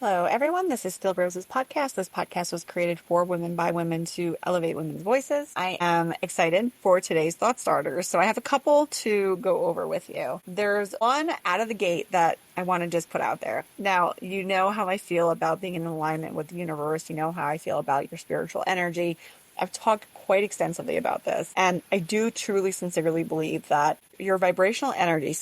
Hello, everyone. This is Still Rose's podcast. This podcast was created for women by women to elevate women's voices. I am excited for today's thought starters. So I have a couple to go over with you. There's one out of the gate that I want to just put out there. Now, you know how I feel about being in alignment with the universe. You know how I feel about your spiritual energy. I've talked quite extensively about this, and I do truly, sincerely believe that your vibrational energy,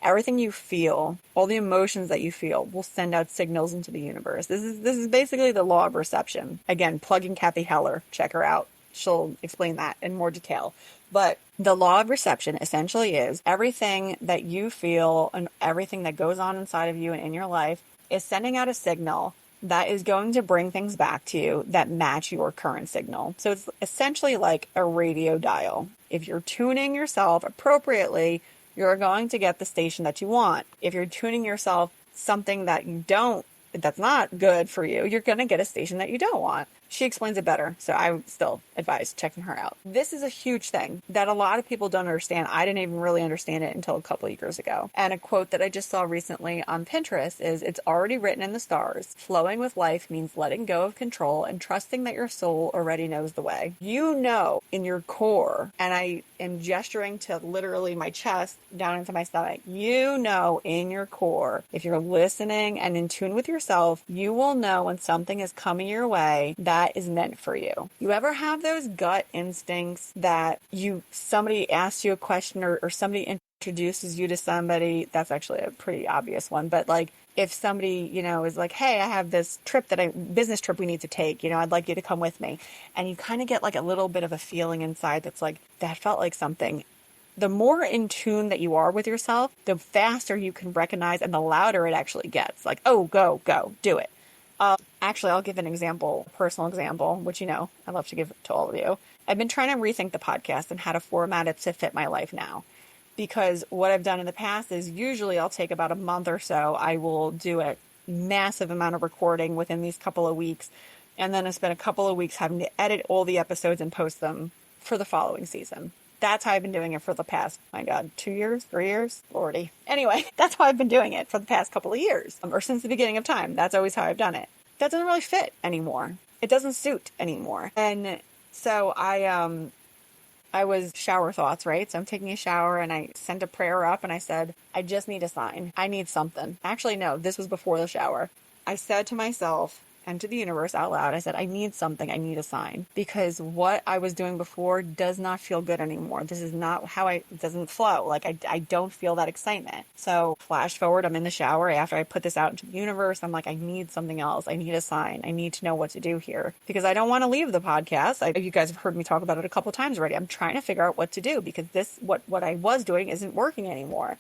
everything you feel, all the emotions that you feel will send out signals into the universe. This is basically the law of reception. Again, plug in Kathy Heller. Check her out. She'll explain that in more detail. But the law of reception essentially is everything that you feel and everything that goes on inside of you and in your life is sending out a signal that is going to bring things back to you that match your current signal. So it's essentially like a radio dial. If you're tuning yourself appropriately, you're going to get the station that you want. If you're tuning yourself something that's not good for you, you're going to get a station that you don't want. She explains it better, so I still advise checking her out. This is a huge thing that a lot of people don't understand. I didn't even really understand it until a couple of years ago. And a quote that I just saw recently on Pinterest is, "It's already written in the stars. Flowing with life means letting go of control and trusting that your soul already knows the way." You know in your core, and I am gesturing to literally my chest down into my stomach, you know in your core, if you're listening and in tune with yourself, you will know when something is coming your way that is meant for you. You ever have those gut instincts that somebody asks you a question or somebody introduces you to somebody? That's actually a pretty obvious one, but like if somebody, is like, "Hey, I have this business trip we need to take, I'd like you to come with me." And you kind of get like a little bit of a feeling inside that's like, that felt like something. The more in tune that you are with yourself, the faster you can recognize and the louder it actually gets. Like, "Oh, go, do it." Actually, I'll give an example, a personal example, which I love to give to all of you. I've been trying to rethink the podcast and how to format it to fit my life now. Because what I've done in the past is usually I'll take about a month or so. I will do a massive amount of recording within these couple of weeks. And then I spend a couple of weeks having to edit all the episodes and post them for the following season. That's how I've been doing it for the past, 2 years, 3 years, Lordy. Anyway, that's how I've been doing it for the past couple of years, or since the beginning of time. That's always how I've done it. That doesn't really fit anymore. It doesn't suit anymore. And so I was shower thoughts, right? So I'm taking a shower and I sent a prayer up and I said, "I just need a sign. I need something." Actually, no, this was before the shower. I said to myself and to the universe out loud, I said, "I need something. I need a sign." Because what I was doing before does not feel good anymore. This is not how it doesn't flow. Like I don't feel that excitement. So flash forward, I'm in the shower after I put this out into the universe. I'm like, I need something else. I need a sign. I need to know what to do here because I don't want to leave the podcast. You guys have heard me talk about it a couple times already. I'm trying to figure out what to do because what I was doing isn't working anymore.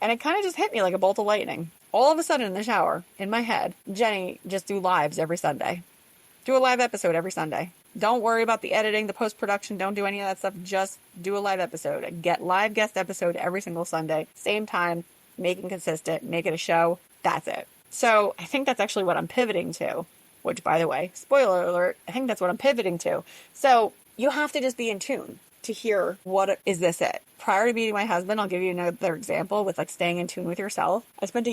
And it kind of just hit me like a bolt of lightning. All of a sudden in the shower, in my head, "Jenny, just do lives every Sunday. Do a live episode every Sunday. Don't worry about the editing, the post-production. Don't do any of that stuff. Just do a live episode. Get live guest episode every single Sunday. Same time. Make it consistent. Make it a show. That's it." So I think that's actually what I'm pivoting to. Which, by the way, spoiler alert, I think that's what I'm pivoting to. So you have to just be in tune to hear is this it. Prior to meeting my husband, I'll give you another example with like staying in tune with yourself. I took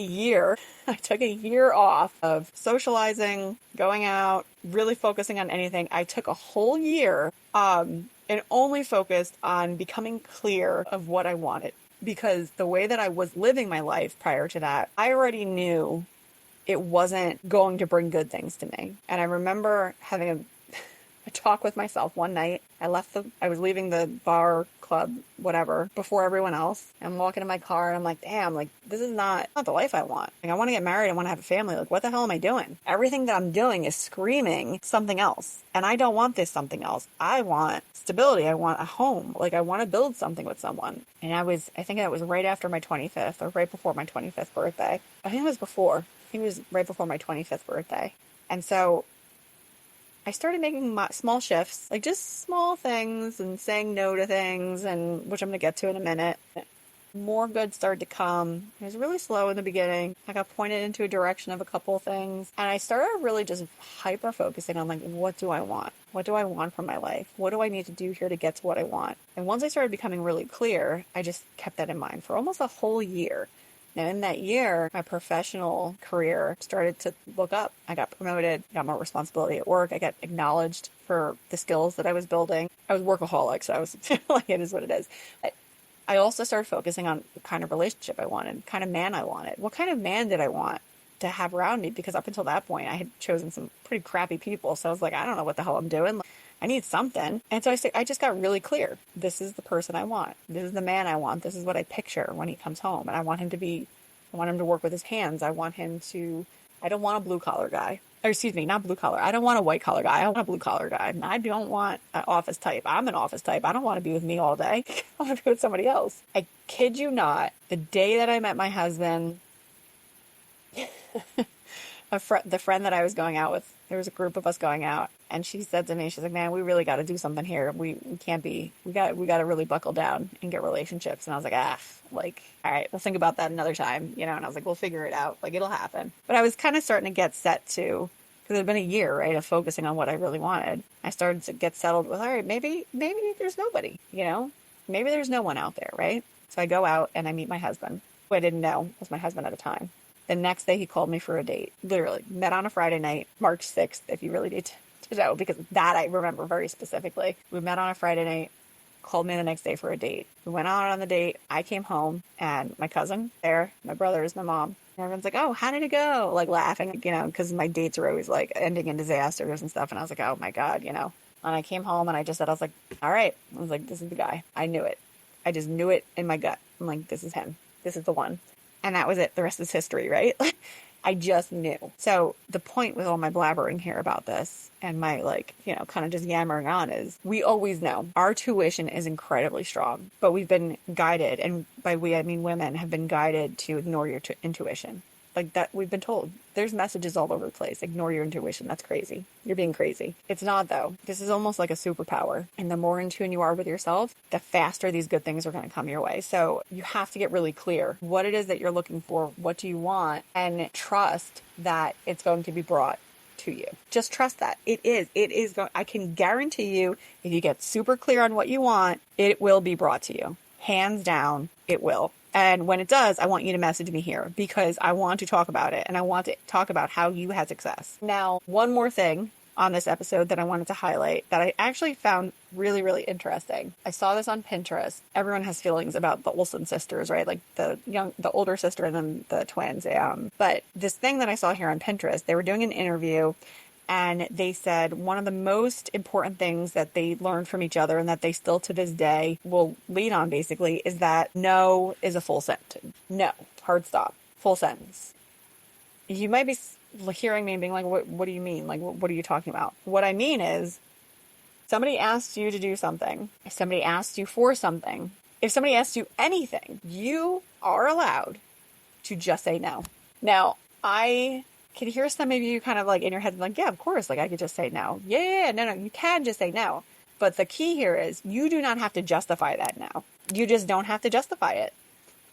a year off of socializing, going out, really focusing on anything. I took a whole year and only focused on becoming clear of what I wanted. Because the way that I was living my life prior to that, I already knew it wasn't going to bring good things to me. And I remember having a talk with myself one night. I was leaving the bar, club, whatever, before everyone else. I'm walking in my car and I'm like, damn, like this is not the life I want. Like I want to get married. I want to have a family. Like what the hell am I doing? Everything that I'm doing is screaming something else. And I don't want this something else. I want stability. I want a home. Like I want to build something with someone. And I think that was right after my 25th or right before my 25th birthday. I think it was before. I think it was right before my 25th birthday. And so I started making small shifts, like just small things and saying no to things, and which I'm going to get to in a minute. More good started to come. It was really slow in the beginning. I got pointed into a direction of a couple of things. And I started really just hyper-focusing on like, what do I want? What do I want from my life? What do I need to do here to get to what I want? And once I started becoming really clear, I just kept that in mind for almost a whole year. Now, in that year, my professional career started to look up. I got promoted, got more responsibility at work. I got acknowledged for the skills that I was building. I was workaholic, so I was like, it is what it is. I also started focusing on the kind of relationship I wanted, the kind of man I wanted. What kind of man did I want to have around me? Because up until that point, I had chosen some pretty crappy people. So I was like, I don't know what the hell I'm doing. I need something. And so I just got really clear. This is the person I want. This is the man I want. This is what I picture when he comes home. And I want him to work with his hands. I don't want a blue collar guy. Or excuse me, not blue collar. I don't want a white collar guy. I want a blue collar guy. I don't want an office type. I'm an office type. I don't want to be with me all day. I want to be with somebody else. I kid you not. The day that I met my husband, the friend that I was going out with, there was a group of us going out, and she said to me, she's like, man, we really got to do something here. We can't be, we got to really buckle down and get relationships. And I was like, all right, we'll think about that another time, and I was like, we'll figure it out. Like, it'll happen. But I was kind of starting to get set to, because it had been a year, right, of focusing on what I really wanted. I started to get settled with, all right, maybe there's nobody, maybe there's no one out there, right? So I go out and I meet my husband, who I didn't know was my husband at the time. The next day he called me for a date. Literally met on a Friday night, March 6th, if you really need to know, because that I remember very specifically. We met on a Friday night, called me the next day for a date. We went out on the date. I came home and my cousin there, my brothers, my mom, and everyone's like, oh, how did it go? Like laughing, because my dates are always like ending in disasters and stuff. And I was like, oh my God, And I came home and I was like, all right. I was like, this is the guy. I knew it. I just knew it in my gut. I'm like, this is him. This is the one. And that was it. The rest is history, right? I just knew. So the point with all my blabbering here about this and my kind of just yammering on is we always know our tuition is incredibly strong, but we've been guided, and by we, I mean women, have been guided to ignore your intuition. Like that, we've been told. There's messages all over the place. Ignore your intuition. That's crazy. You're being crazy. It's not, though. This is almost like a superpower. And the more in tune you are with yourself, the faster these good things are going to come your way. So you have to get really clear what it is that you're looking for. What do you want? And trust that it's going to be brought to you. Just trust that. It is. I can guarantee you, if you get super clear on what you want, it will be brought to you. Hands down, it will. And when it does, I want you to message me here because I want to talk about it and I want to talk about how you had success. Now, one more thing on this episode that I wanted to highlight that I actually found really, really interesting. I saw this on Pinterest. Everyone has feelings about the Olsen sisters, right? Like the older sister and then the twins. But this thing that I saw here on Pinterest, they were doing an interview and they said one of the most important things that they learned from each other and that they still to this day will lead on basically is that no is a full sentence. No, hard stop, full sentence. You might be hearing me and being like, what do you mean? Like, what are you talking about? What I mean is somebody asked you to do something. If somebody asked you for something, if somebody asked you anything, you are allowed to just say no. Now, I can hear some of you kind of like in your head, like, yeah, of course, like I could just say no. Yeah, no, you can just say no. But the key here is you do not have to justify that no. You just don't have to justify it.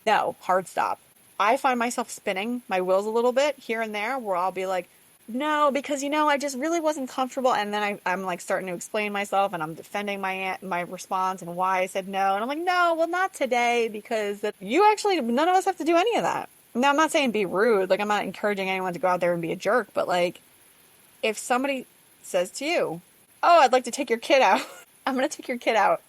No, hard stop. I find myself spinning my wheels a little bit here and there where I'll be like, no, because, I just really wasn't comfortable. And then I'm like starting to explain myself and I'm defending my response and why I said no. And I'm like, no, well, not today because none of us have to do any of that. Now, I'm not saying be rude. Like, I'm not encouraging anyone to go out there and be a jerk. But, like, if somebody says to you, oh, I'd like to take your kid out. I'm going to take your kid out.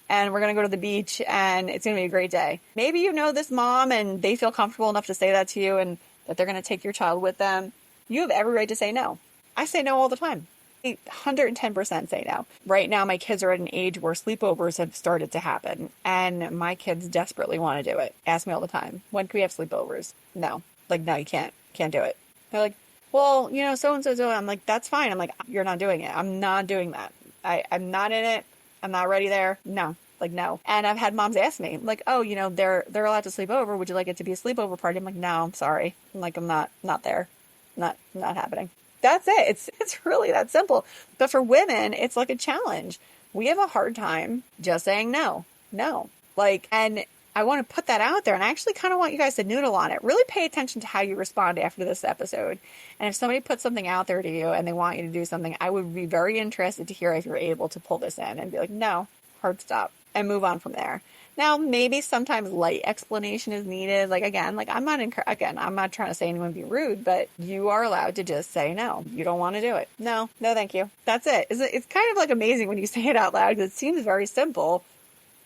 And we're going to go to the beach. And it's going to be a great day. Maybe you know this mom and they feel comfortable enough to say that to you and that they're going to take your child with them. You have every right to say no. I say no all the time. 110% say no. Right now, my kids are at an age where sleepovers have started to happen, and my kids desperately want to do it. Ask me all the time, when can we have sleepovers? No. Like, no, you can't. Can't do it. They're like, well, so-and-so. I'm like, that's fine. I'm like, you're not doing it. I'm not doing that. I'm not in it. I'm not ready there. No. Like, no. And I've had moms ask me, like, oh, they're allowed to sleep over. Would you like it to be a sleepover party? I'm like, no, I'm sorry. I'm like, I'm not there. Not happening. That's it. It's really that simple. But for women, it's like a challenge. We have a hard time just saying no. And I want to put that out there. And I actually kind of want you guys to noodle on it. Really pay attention to how you respond after this episode. And if somebody puts something out there to you and they want you to do something, I would be very interested to hear if you're able to pull this in and be like, no, hard stop, and move on from there. Now, maybe sometimes light explanation is needed. Like again, like I'm not trying to say anyone be rude, but you are allowed to just say no. You don't want to do it. No, no, thank you. That's it. It's kind of like amazing when you say it out loud because it seems very simple,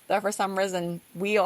but for some reason we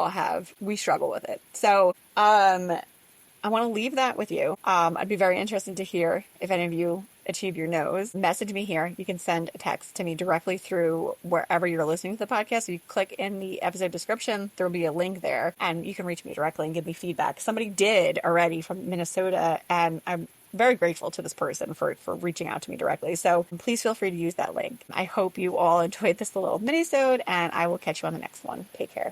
struggle with it. So, I want to leave that with you. I'd be very interested to hear if any of you achieve your no's. Message me here. You can send a text to me directly through wherever you're listening to the podcast. You click in the episode description, there'll be a link there, and you can reach me directly and give me feedback. Somebody did already from Minnesota, and I'm very grateful to this person for reaching out to me directly. So please feel free to use that link. I hope you all enjoyed this little mini-sode, and I will catch you on the next one. Take care.